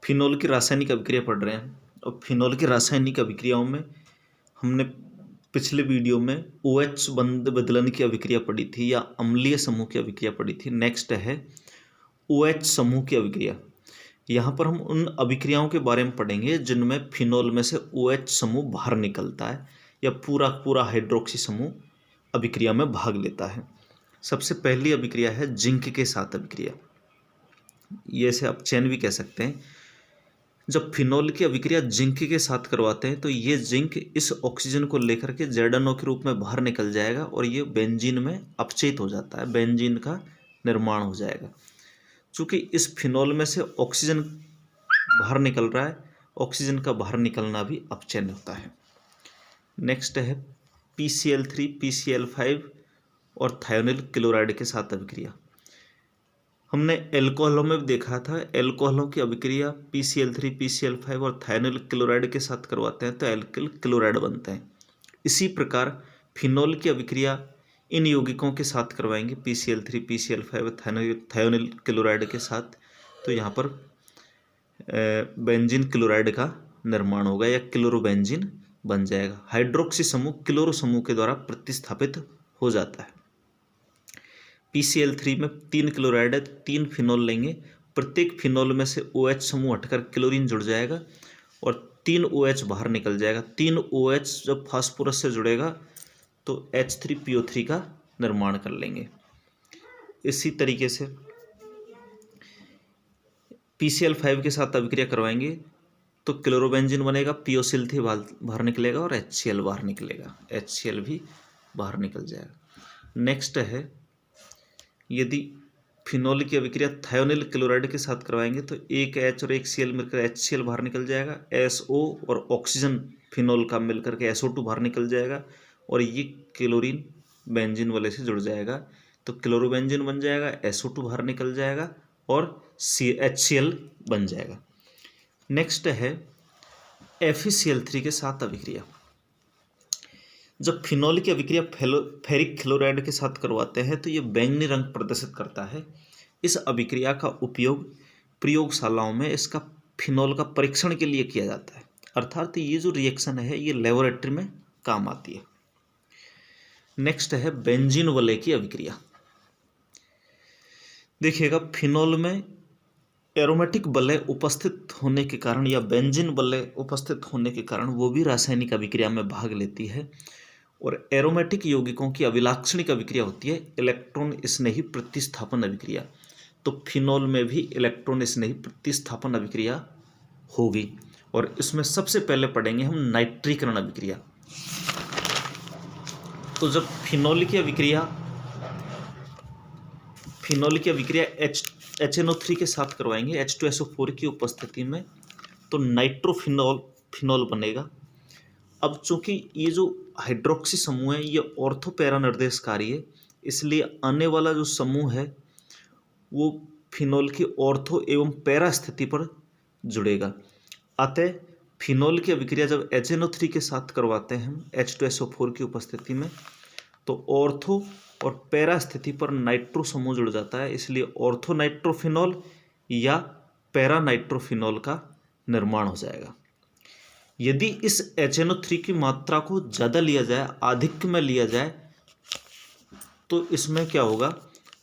Phenol की रासायनिक अभिक्रिया पढ़ रहे हैं और फिनोल की रासायनिक अभिक्रियाओं में हमने पिछले वीडियो में OH बंध बदलन की अभिक्रिया पढ़ी थी या अम्लीय समूह की अभिक्रिया पढ़ी थी। नेक्स्ट है OH समूह की अभिक्रिया। यहाँ पर हम उन अभिक्रियाओं के बारे में पढ़ेंगे जिनमें फिनोल में से OH समूह बाहर निकलता है या पूरा पूरा हाइड्रोक्सी समूह अभिक्रिया में भाग लेता है। सबसे पहली अभिक्रिया है जिंक के साथ अभिक्रिया, ये से आप चैन भी कह सकते हैं। जब फिनोल की अभिक्रिया जिंक के साथ करवाते हैं तो ये जिंक इस ऑक्सीजन को लेकर के ZnO के रूप में बाहर निकल जाएगा और ये बेंजीन में अपचयित हो जाता है, बेंजीन का निर्माण हो जाएगा। चूँकि इस फिनोल में से ऑक्सीजन बाहर निकल रहा है, ऑक्सीजन का बाहर निकलना भी अपचयन होता है। नेक्स्ट है PCl3 PCl5 और थायोनिल क्लोराइड के साथ अभिक्रिया। हमने एल्कोहलों में भी देखा था, एल्कोहलों की अभिक्रिया PCl3 PCl5 और थायोनिल क्लोराइड के साथ करवाते हैं तो एल्किल क्लोराइड बनते हैं। इसी प्रकार फिनोल की अभिक्रिया इन यौगिकों के साथ करवाएंगे PCl3 PCl5 थायोनिल क्लोराइड के साथ, तो यहाँ पर बेंजीन क्लोराइड का निर्माण होगा या क्लोरोबेंजीन बन जाएगा। हाइड्रोक्सी समूह क्लोरो समूह के द्वारा प्रतिस्थापित हो जाता है। PCl3 में 3 क्लोराइड है, 3 फिनोल लेंगे, प्रत्येक फिनोल में से OH समूह हटकर क्लोरीन जुड़ जाएगा और 3 OH बाहर निकल जाएगा। 3 OH जब फास्फोरस से जुड़ेगा तो H3PO3 का निर्माण कर लेंगे। इसी तरीके से PCl5 के साथ अभिक्रिया करवाएंगे तो क्लोरोबेंजीन बनेगा, POCl3 बाहर निकलेगा और HCl बाहर निकलेगा, HCl भी बाहर निकल जाएगा। नेक्स्ट है यदि फिनोल की अभिक्रिया थायोनिल क्लोराइड के साथ करवाएंगे तो एक H और एक Cl मिलकर HCl बाहर निकल जाएगा, SO और ऑक्सीजन फिनोल का मिलकर के SO2 बाहर निकल जाएगा और ये क्लोरीन बेंजीन वाले से जुड़ जाएगा तो क्लोरोबेंजीन बन जाएगा, SO2 बाहर निकल जाएगा और HCl बन जाएगा। नेक्स्ट है FeCl3 के साथ अभिक्रिया। जब फिनोल की अभिक्रिया फेरिक क्लोराइड के साथ करवाते हैं तो ये बैंगनी रंग प्रदर्शित करता है। इस अभिक्रिया का उपयोग प्रयोगशालाओं में इसका फिनोल का परीक्षण के लिए किया जाता है, अर्थात ये जो रिएक्शन है ये लेबोरेटरी में काम आती है। नेक्स्ट है बेंजीन वलय की अभिक्रिया। देखिएगा फिनोल में एरोमेटिक वलय उपस्थित होने के कारण या बेंजीन वलय उपस्थित होने के कारण वो भी रासायनिक अभिक्रिया में भाग लेती है और एरोमेटिक यौगिकों की अभिलाक्षणिक अभिक्रिया होती है इलेक्ट्रॉन स्नेही प्रतिस्थापन अभिक्रिया। तो फिनोल में भी इलेक्ट्रॉन स्नेही प्रतिस्थापन अभिक्रिया होगी और इसमें सबसे पहले पढ़ेंगे हम नाइट्रीकरण अभिक्रिया। तो जब फिनोल की अभिक्रिया HNO3 के साथ करवाएंगे H2SO4 की उपस्थिति में तो नाइट्रोफिनोल बनेगा। अब चूंकि ये जो हाइड्रोक्सी समूह है ये ऑर्थो पैरा निर्देशकारी है, इसलिए आने वाला जो समूह है वो फिनोल की ऑर्थो एवं पैरा स्थिति पर जुड़ेगा। अतः फिनोल की अभिक्रिया जब HNO3 के साथ करवाते हैं हम H2SO4 की उपस्थिति में तो ऑर्थो और पैरा स्थिति पर नाइट्रो समूह जुड़ जाता है, इसलिए ऑर्थो नाइट्रोफिनोल या पैरा नाइट्रोफिनोल का निर्माण हो जाएगा। यदि इस HNO3 की मात्रा को ज़्यादा लिया जाए, अधिक में लिया जाए तो इसमें क्या होगा,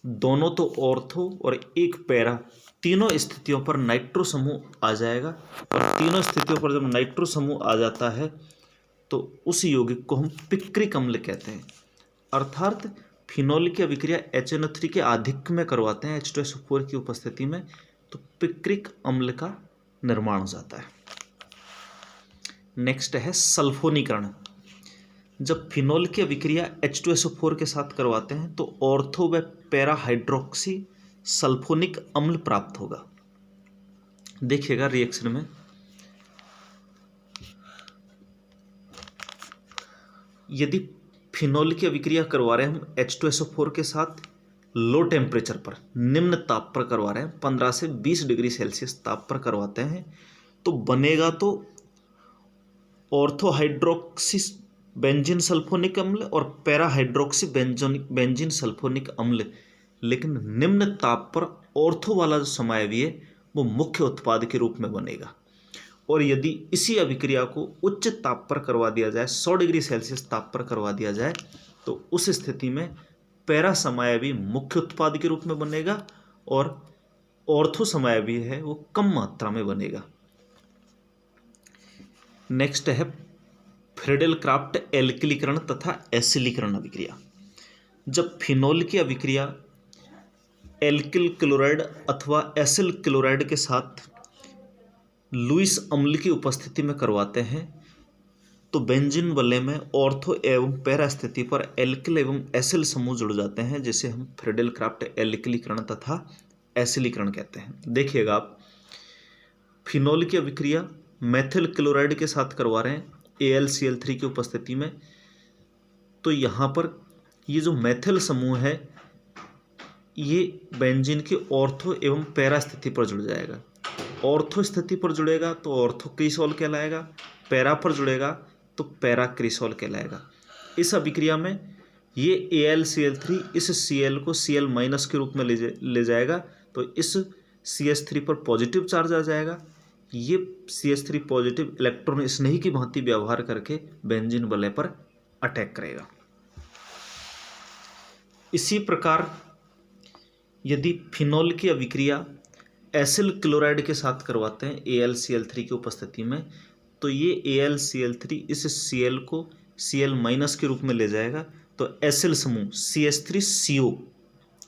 दोनों तो ऑर्थो और एक पैरा तीनों स्थितियों पर नाइट्रो समूह आ जाएगा और तीनों स्थितियों पर जब नाइट्रो समूह आ जाता है तो उस यौगिक को हम पिक्रिक अम्ल कहते हैं। अर्थात फिनोल की अभिक्रिया HNO3 के आधिक्य में करवाते हैं H2SO4 की उपस्थिति में तो पिक्रिक अम्ल का निर्माण हो जाता है। नेक्स्ट है सल्फोनीकरण। जब फिनोल की अभिक्रिया H2SO4 के साथ करवाते हैं तो ऑर्थो व पैरा हाइड्रोक्सी सल्फोनिक अम्ल प्राप्त होगा। देखिएगा रिएक्शन में यदि फिनोल की अभिक्रिया करवा रहे हैं हम H2SO4 के साथ लो टेम्परेचर पर, निम्न ताप पर करवा रहे हैं, 15 से 20 डिग्री सेल्सियस ताप पर करवाते हैं तो बनेगा तो ऑर्थोहाइड्रोक्सी बेंजीन सल्फोनिक अम्ल और पैराहाइड्रोक्सी बेंजीन सल्फोनिक अम्ल। लेकिन निम्न ताप पर ऑर्थो वाला जो समायवी है वो मुख्य उत्पाद के रूप में बनेगा। और यदि इसी अभिक्रिया को उच्च ताप पर करवा दिया जाए, 100 डिग्री सेल्सियस ताप पर करवा दिया जाए, तो उस स्थिति में पैरा समायवी मुख्य उत्पाद के रूप में बनेगा और ऑर्थो समायवी है वो कम मात्रा में बनेगा। नेक्स्ट है फ्रीडेल क्राफ्ट एल्किलीकरण तथा एसिलीकरण अभिक्रिया। जब फिनोल की अभिक्रिया एल्किल क्लोराइड अथवा एसिल क्लोराइड के साथ लुईस अम्ल की उपस्थिति में करवाते हैं तो बेंजीन वलय में ऑर्थो एवं पैरा स्थिति पर एल्किल एवं एसिल समूह जुड़ जाते हैं, जिसे हम फ्रीडेल क्राफ्ट एल्किलीकरण तथा एसिलीकरण कहते हैं। देखिएगा आप, फिनोल की अभिक्रिया मेथिल क्लोराइड के साथ करवा रहे हैं AlCl3 की उपस्थिति में, तो यहाँ पर ये जो मेथिल समूह है ये बेंजीन की ऑर्थो एवं पैरा स्थिति पर जुड़ जाएगा। ऑर्थो स्थिति पर जुड़ेगा तो ऑर्थो क्रिसॉल कहलाएगा, पैरा पर जुड़ेगा तो पैरा क्रिसॉल कहलाएगा। इस अभिक्रिया में ये AlCl3 इस Cl को Cl- के रूप में ले जाएगा, तो इस CH3 पर पॉजिटिव चार्ज आ जाएगा। ये CH3 पॉजिटिव इलेक्ट्रॉन स्नेही की भांति व्यवहार करके बेंजीन वलय पर अटैक करेगा। इसी प्रकार यदि फिनोल की अभिक्रिया एसिल क्लोराइड के साथ करवाते हैं AlCl3 की उपस्थिति में, तो ये AlCl3 इस Cl को Cl- के रूप में ले जाएगा, तो एसिल समूह CH3CO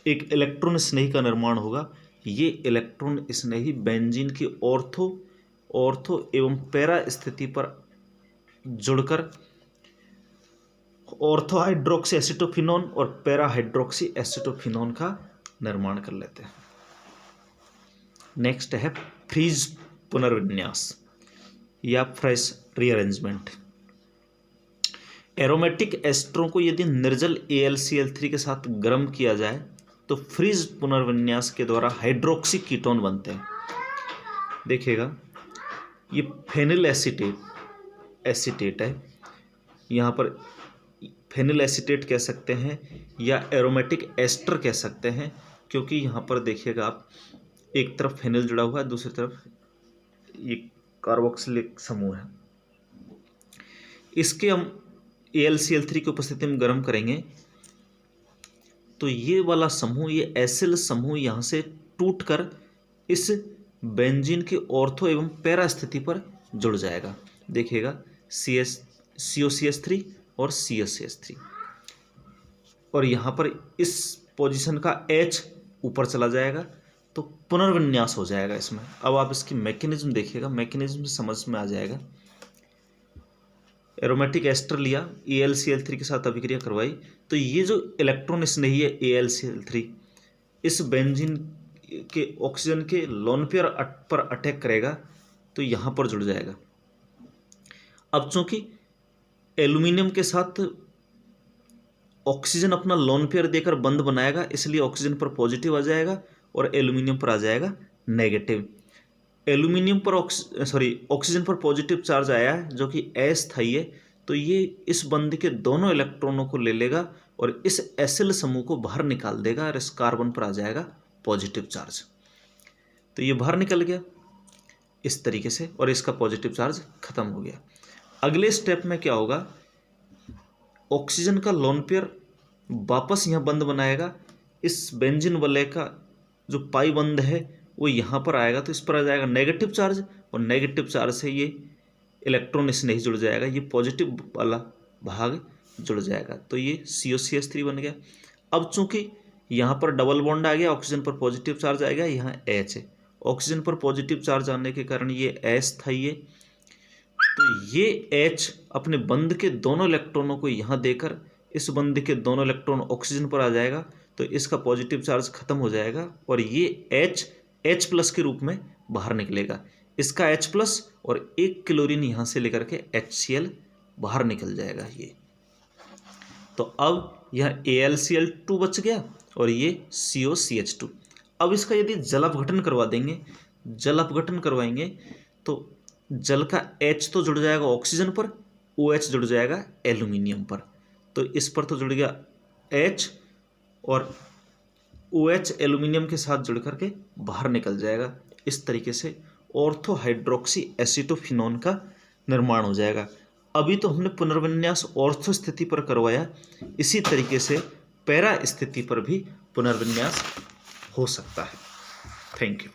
एक इलेक्ट्रॉन स्नेही का निर्माण होगा। ये इलेक्ट्रॉन स्नेही बेंजीन की ऑर्थो एवं पैरा स्थिति पर जुड़कर ऑर्थो हाइड्रोक्सी एसिटोफिनोन और पैरा हाइड्रोक्सी एसिटोफिनोन का निर्माण कर लेते हैं। नेक्स्ट है फ्रीज पुनर्विन्यास या फ्रेश रीअरेंजमेंट। एरोमेटिक एस्टरों को यदि निर्जल AlCl3 के साथ गर्म किया जाए तो फ्रीज पुनर्विन्यास के द्वारा हाइड्रोक्सी कीटोन बनते हैं। देखिएगा, ये फेनिल एसीटेट है, यहाँ पर फेनिल एसीटेट कह सकते हैं या एरोमेटिक एस्टर कह सकते हैं, क्योंकि यहाँ पर देखिएगा आप, एक तरफ फेनिल जुड़ा हुआ है, दूसरी तरफ ये कार्बोक्सिलिक समूह है। इसके हम AlCl3 की उपस्थिति में गर्म करेंगे तो ये वाला समूह, ये एसिल समूह यहाँ से टूटकर इस बेंजीन की ऑर्थो एवं पैरा स्थिति पर जुड़ जाएगा। देखिएगा, COCH3 और COCH3, और यहाँ पर इस पोजीशन का H ऊपर चला जाएगा तो पुनर्विन्यास हो जाएगा इसमें। अब आप इसकी मैकेनिज्म देखिएगा, मैकेनिज्म समझ में आ जाएगा। एरोमेटिक एस्टर लिया, AlCl3 के साथ अभिक्रिया करवाई, तो ये जो इलेक्ट्रॉन स्नेही है AlCl3 इस बेंजीन के ऑक्सीजन के लोन पेयर पर अटैक करेगा तो यहाँ पर जुड़ जाएगा। अब चूंकि एल्यूमिनियम के साथ ऑक्सीजन अपना लोन पेयर देकर बंध बनाएगा, इसलिए ऑक्सीजन पर पॉजिटिव आ जाएगा और एल्यूमिनियम पर आ जाएगा नेगेटिव। एल्यूमिनियम पर ऑक्सीजन पर पॉजिटिव चार्ज आया है जो कि अस्थायी है, तो ये इस बंध के दोनों इलेक्ट्रॉनों को ले लेगा और इस एसिल समूह को बाहर निकाल देगा और इस कार्बन पर आ जाएगा पॉजिटिव चार्ज। तो ये बाहर निकल गया इस तरीके से और इसका पॉजिटिव चार्ज खत्म हो गया। अगले स्टेप में क्या होगा, ऑक्सीजन का लोन पेयर वापस यहाँ बंध बनाएगा, इस बेंजीन वलय का जो पाई बंध है वो यहाँ पर आएगा, तो इस पर आ जाएगा नेगेटिव चार्ज और नेगेटिव चार्ज से ये इलेक्ट्रॉन इससे नहीं जुड़ जाएगा, ये पॉजिटिव वाला भाग जुड़ जाएगा, तो ये COCH3 बन गया। अब चूंकि यहाँ पर डबल बॉन्ड आ गया, ऑक्सीजन पर पॉजिटिव चार्ज आएगा, यहाँ H है, ऑक्सीजन पर पॉजिटिव चार्ज आने के कारण ये अस्थायी है, तो ये H अपने बंध के दोनों इलेक्ट्रॉनों को यहाँ देकर इस बंध के दोनों इलेक्ट्रॉन ऑक्सीजन पर आ जाएगा, तो इसका पॉजिटिव चार्ज खत्म हो जाएगा और ये H+ के रूप में बाहर निकलेगा। इसका H+ और एक क्लोरीन यहाँ से लेकर के HCl बाहर निकल जाएगा ये। तो अब यह AlCl2 बच गया और ये COCH2। अब इसका यदि जल अपघटन करवा देंगे, जल अपघटन करवाएंगे तो जल का H तो जुड़ जाएगा ऑक्सीजन पर, OH जुड़ जाएगा एल्यूमिनियम पर, तो इस पर तो जुड़ गया H और OH एल्यूमिनियम के साथ जुड़ करके बाहर निकल जाएगा। इस तरीके से ऑर्थो हाइड्रोक्सी एसीटोफिनोन का निर्माण हो जाएगा। अभी तो हमने पुनर्विन्यास ऑर्थो स्थिति पर करवाया, इसी तरीके से पैरा स्थिति पर भी पुनर्विन्यास हो सकता है। Thank you.